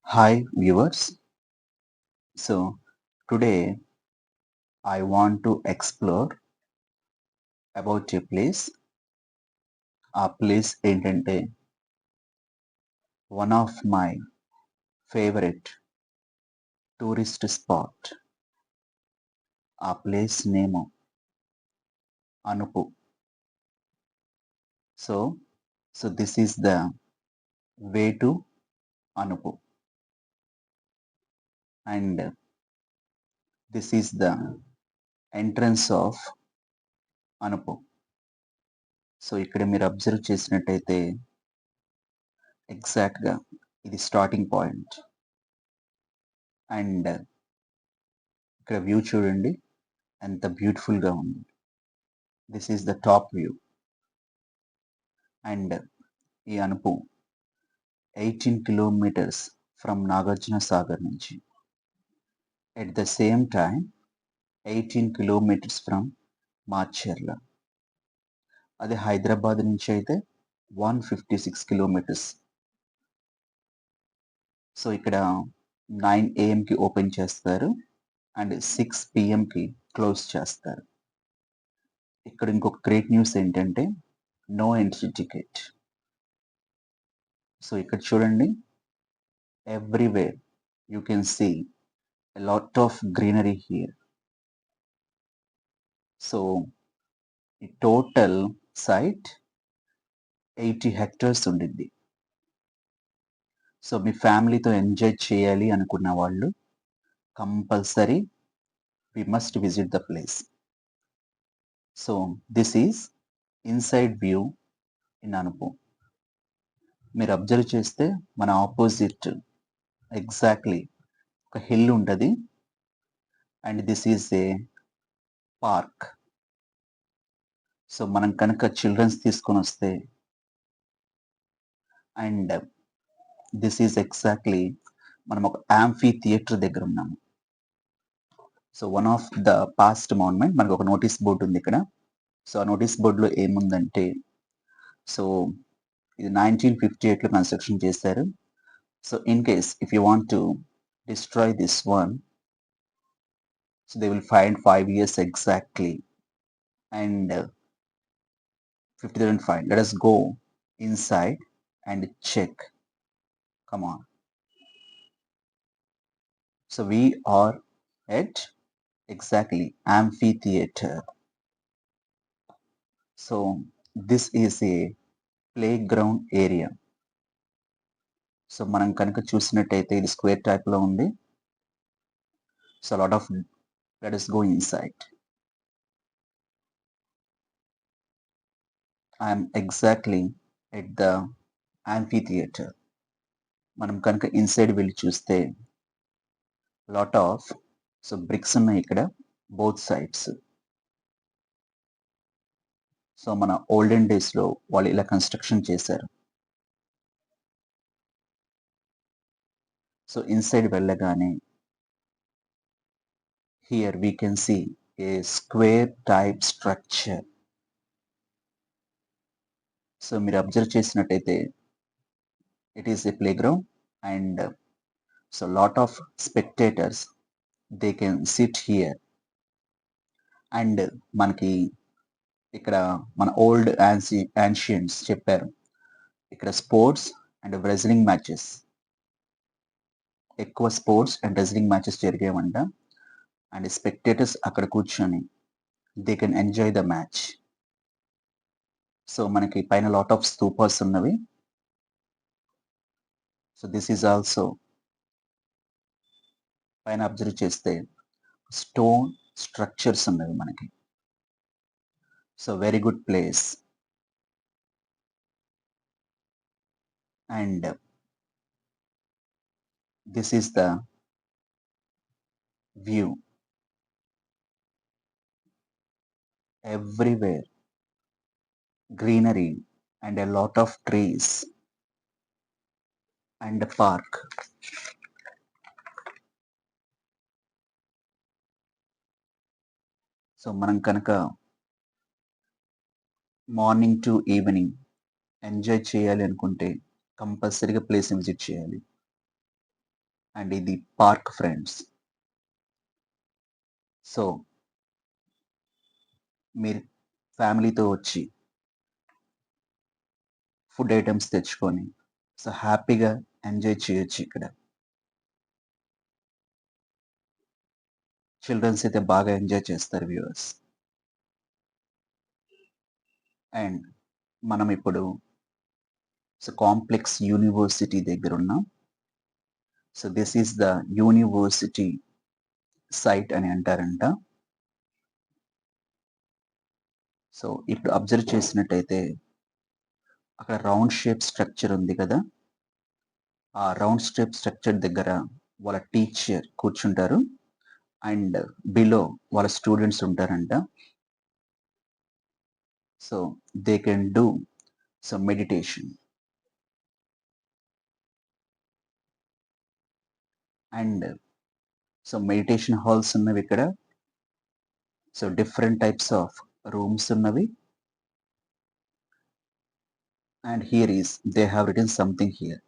Hi viewers. So today I want to explore about a place. ఆ place ఏంటంటే one of my favourite tourist spot. ఆ place name Anupu. So so this is the way to Anupu and this is the entrance of Anupu. సో ఇక్కడ మీరు observe చేసినట్టయితే ఎగ్జాక్ట్గా ఇది starting point and ఇక్కడ వ్యూ చూడండి ఎంత బ్యూటిఫుల్గా ఉంది. This is the top view and ఈ అనుపు 18 కిలోమీటర్స్ ఫ్రమ్ నాగార్జున సాగర్ నుంచి. At the same time 18 kilometres from Macherla. అదే హైదరాబాద్ నుంచి అయితే 156 కిలోమీటర్స్. సో ఇక్కడ 9 AM ఓపెన్ చేస్తారు అండ్ 6 PM క్లోజ్ చేస్తారు. ఇక్కడ ఇంకొక గ్రేట్ న్యూస్ ఏంటంటే నో ఎంట్రీ టికెట్. సో ఇక్కడ చూడండి, everywhere you can see a lot of greenery here. So ఈ టోటల్ సైట్ 80 హెక్టర్స్ ఉండిద్ది. సో మీ ఫ్యామిలీతో ఎంజాయ్ చేయాలి అనుకున్న వాళ్ళు compulsory we must visit the place. So this is inside view in Anupu. మీరు అబ్జర్వ్ చేస్తే మన ఆపోజిట్ ఎగ్జాక్ట్లీ ఒక హిల్ ఉంటుంది and this is a park. So మనం కనుక చిల్డ్రన్స్ తీసుకొని వస్తే అండ్ దిస్ ఈజ్ ఎగ్జాక్ట్లీ మనం ఒక యాంఫీ థియేటర్ దగ్గర ఉన్నాము. So one of the past monument మనకు ఒక నోటీస్ బోర్డు ఉంది ఇక్కడ. సో ఆ నోటీస్ బోర్డులో ఏముందంటే, సో ఇది 1958లో కన్స్ట్రక్షన్ చేశారు. So in case if you want to destroy this one, so they will find 5 years exactly and 50,000 fine. Let us go inside and check. Come on. So we are at exactly amphitheater. So this is a playground area. So మనం కనుక చూసినట్టయితే ఇది square టైప్లో ఉంది. So lot of let us go inside. I am exactly at the amphitheater. మనం కనుక inside వెళ్ళి చూస్తే లాట్ ఆఫ్ సో బ్రిక్స్ ఉన్నాయి ఇక్కడ బోత్ సైడ్స్. సో మన ఓల్డెన్ డేస్లో వాళ్ళు ఇలా కన్స్ట్రక్షన్ చేశారు. సో ఇన్సైడ్ వెళ్ళగానే here we can see a square type structure. So మీరు అబ్జర్వ్ చేసినట్టయితే it is a play ground and so lot of spectators they can sit here. And మనకి ఇక్కడ మన ఓల్డ్ యాన్షియన్స్ చెప్పారు ఇక్కడ స్పోర్ట్స్ అండ్ రెజ్లింగ్ మ్యాచెస్, ఎక్కువ sports and wrestling matches జరిగేవంట. And spectators అక్కడ కూర్చొని they can enjoy the match. So మనకి పైన లాట్ ఆఫ్ స్తూపాస్ ఉన్నవి. సో దిస్ ఈజ్ ఆల్సో పైన అబ్జర్వ్ చేస్తే స్టోన్ స్ట్రక్చర్స్ ఉన్నవి మనకి. So very good place and this is the view. Everywhere greenery and a lot of trees and a park. So మనం కనుక morning to evening enjoy చేయాలి అనుకుంటే కంపల్సరీగా ప్లేస్ని విజిట్ చేయాలి. అండ్ ఇది పార్క్ ఫ్రెండ్స్. సో మీరు ఫ్యామిలీతో వచ్చి ఫుడ్ ఐటెమ్స్ తెచ్చుకొని సో హ్యాపీగా ఎంజాయ్ చేయొచ్చు ఇక్కడ. చిల్డ్రన్స్ అయితే బాగా ఎంజాయ్ చేస్తారు వ్యూవర్స్. అండ్ మనం ఇప్పుడు కాంప్లెక్స్ యూనివర్సిటీ దగ్గర ఉన్నాం. So this is the university site అని అంటారంట. సో ఇప్పుడు అబ్జర్వ్ చేసినట్టయితే అక్కడ రౌండ్ షేప్ స్ట్రక్చర్ ఉంది కదా, ఆ రౌండ్ షేప్ స్ట్రక్చర్ దగ్గర వాళ్ళ టీచర్ కూర్చుంటారు అండ్ బిలో వాళ్ళ స్టూడెంట్స్ ఉంటారంట. So they can do some meditation. And so meditation halls ఉన్నవి ఇక్కడ. So different types of rooms ఉన్నవి. And here is they have written something here.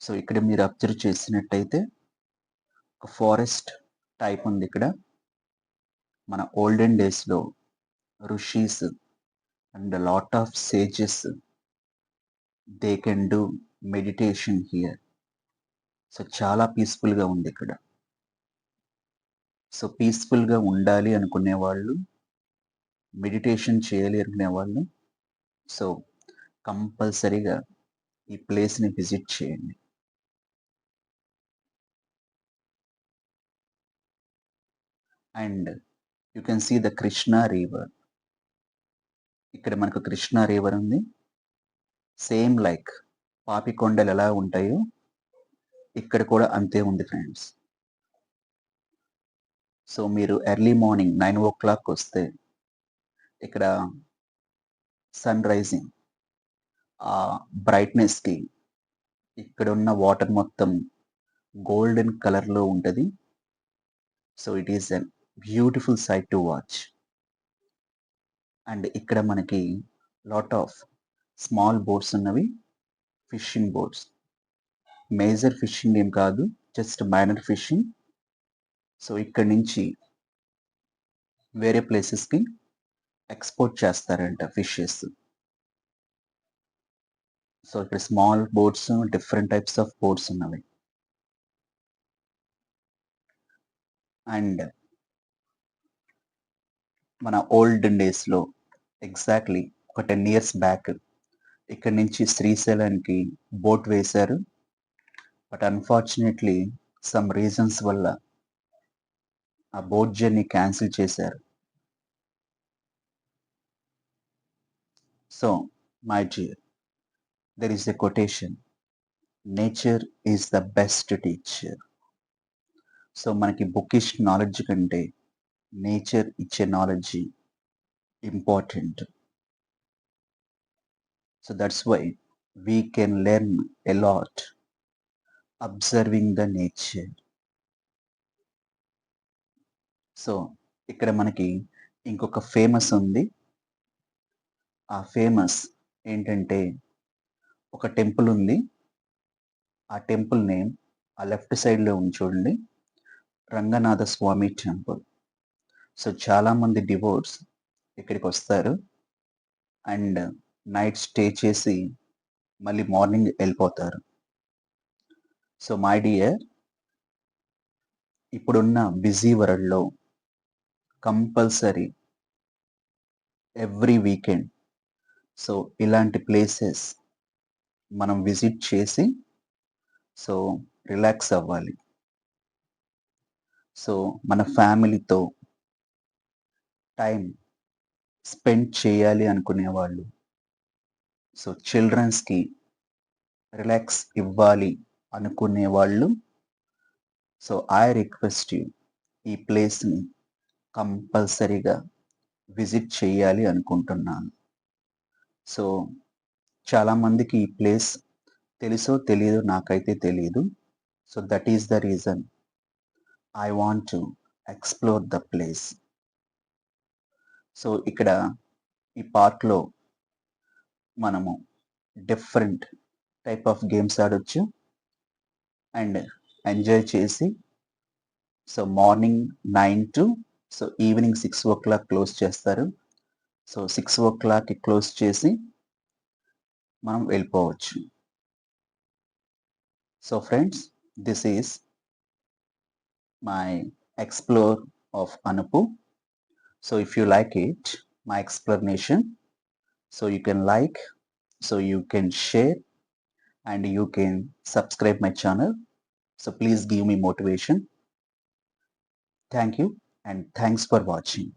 So ఇక్కడ మీరు అబ్జర్వ్ చేసినట్టయితే ఒక ఫారెస్ట్ టైప్ ఉంది ఇక్కడ. మన ఓల్డెన్ డేస్లో rishis and lot of sages they can do meditation here. So చాలా పీస్ఫుల్గా ఉంది ఇక్కడ. సో పీస్ఫుల్గా ఉండాలి అనుకునే వాళ్ళు, మెడిటేషన్ చేయాలి అనుకునే వాళ్ళు సో కంపల్సరీగా ఈ ప్లేస్ని విజిట్ చేయండి. And you can see the Krishna river. ఇక్కడ మనకు కృష్ణా రివర్ ఉంది. సేమ్ లైక్ పాపికొండలు ఎలా ఉంటాయో ఇక్కడ కూడా అంతే ఉంది ఫ్రెండ్స్. సో మీరు ఎర్లీ మార్నింగ్ 9 o'clock వస్తే ఇక్కడ సన్ రైజింగ్ ఆ బ్రైట్నెస్కి ఇక్కడ ఉన్న వాటర్ మొత్తం గోల్డెన్ కలర్లో ఉంటుంది. So it is a beautiful sight to watch. And ఇక్కడ మనకి లాట్ ఆఫ్ స్మాల్ బోట్స్ ఉన్నవి, ఫిషింగ్ బోట్స్. మేజర్ ఫిషింగ్ ఏం కాదు, జస్ట్ మైనర్ ఫిషింగ్. సో ఇక్కడ నుంచి వేరే ప్లేసెస్కి ఎక్స్పోర్ట్ చేస్తారంట ఫిషెస్. సో ఇక్కడ small boats, different types of boats ఉన్నవి. అండ్ మన ఓల్డెన్ డేస్లో ఎగ్జాక్ట్లీ ఒక 10 years బ్యాక్ ఇక్కడ నుంచి శ్రీశైలానికి బోట్ వేశారు. బట్ అన్ఫార్చునేట్లీ సమ్ రీజన్స్ వల్ల ఆ బోట్ జర్నీ క్యాన్సిల్ చేశారు. So my dear, there is a quotation, nature is the best teacher. So మనకి బుకిష్ నాలెడ్జ్ కంటే నేచర్ ఇచ్చే knowledge important. So that's why we can learn a lot observing the nature. So ఇక్కడ మనకి ఇంకొక famous ఉంది. ఆ famous ఏంటంటే ఒక టెంపుల్ ఉంది. ఆ టెంపుల్ నేమ్ ఆ లెఫ్ట్ సైడ్లో ఉంది చూడండి, రంగనాథ స్వామి టెంపుల్. సో చాలామంది డివోట్స్ ఇక్కడికి వస్తారు అండ్ నైట్ స్టే చేసి మళ్ళీ మార్నింగ్ వెళ్ళిపోతారు. సో మై డియర్, ఇప్పుడున్న బిజీ వరల్డ్లో కంపల్సరీ ఎవ్రీ వీకెండ్ సో ఇలాంటి ప్లేసెస్ మనం విజిట్ చేసి సో రిలాక్స్ అవ్వాలి. సో మన ఫ్యామిలీతో టైం స్పెండ్ చేయాలి అనుకునే వాళ్ళు, సో చిల్డ్రన్స్కి రిలాక్స్ ఇవ్వాలి అనుకునే వాళ్ళు, సో ఐ రిక్వెస్ట్ యూ ఈ ప్లేస్ని కంపల్సరీగా విజిట్ చేయాలి అనుకుంటున్నాను. సో చాలామందికి ఈ ప్లేస్ తెలుసో తెలియదో నాకైతే తెలియదు. So that is the reason I want to explore the place. So ఇక్కడ ఈ పార్క్లో మనము డిఫరెంట్ టైప్ ఆఫ్ గేమ్స్ ఆడొచ్చు అండ్ ఎంజాయ్ చేసి so morning 9 to so evening 6 o'clock close చేస్తారు. సో 6 ఓ క్లాక్‌కి క్లోజ్ చేసి మనం వెళ్ళిపోవచ్చు. So friends, this is my explore of Anupu. So if you like it, my explanation, so you can like, so you can share and you can subscribe my channel. So please give me motivation. Thank you and thanks for watching.